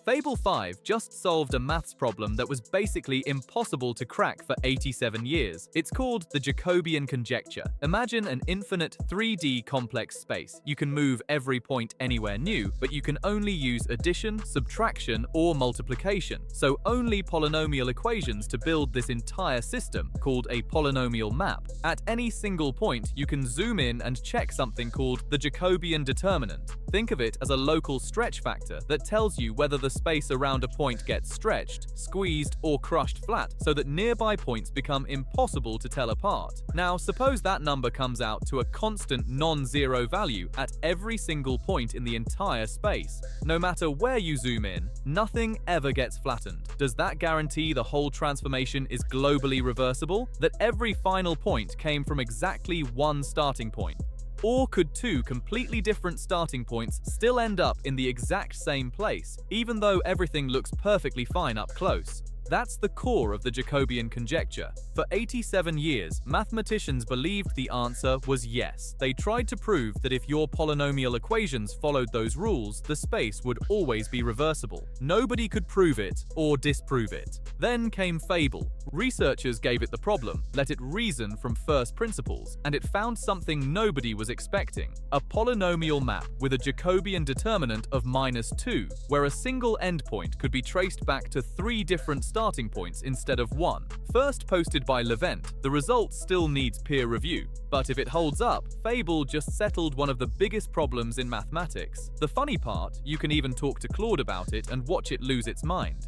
Fable 5 just solved a maths problem that was basically impossible to crack for 87 years. It's called the Jacobian Conjecture. Imagine an infinite 3D complex space. You can move every point anywhere new, but you can only use addition, subtraction, or multiplication. So only polynomial equations to build this entire system, called a polynomial map. At any single point, you can zoom in and check something called the Jacobian Determinant. Think of it as a local stretch factor that tells you whether the space around a point gets stretched, squeezed, or crushed flat, so that nearby points become impossible to tell apart. Now, suppose that number comes out to a constant non-zero value at every single point in the entire space. No matter where you zoom in, nothing ever gets flattened. Does that guarantee the whole transformation is globally reversible? That every final point came from exactly one starting point? Or could two completely different starting points still end up in the exact same place, even though everything looks perfectly fine up close? That's the core of the Jacobian conjecture. For 87 years, mathematicians believed the answer was yes. They tried to prove that if your polynomial equations followed those rules, the space would always be reversible. Nobody could prove it or disprove it. Then came Fable. Researchers gave it the problem, let it reason from first principles, and it found something nobody was expecting: a polynomial map with a Jacobian determinant of -2, where a single endpoint could be traced back to 3 different starting points instead of 1. First posted by Levent, the result still needs peer review. But if it holds up, Fable just settled one of the biggest problems in mathematics. The funny part, you can even talk to Claude about it and watch it lose its mind.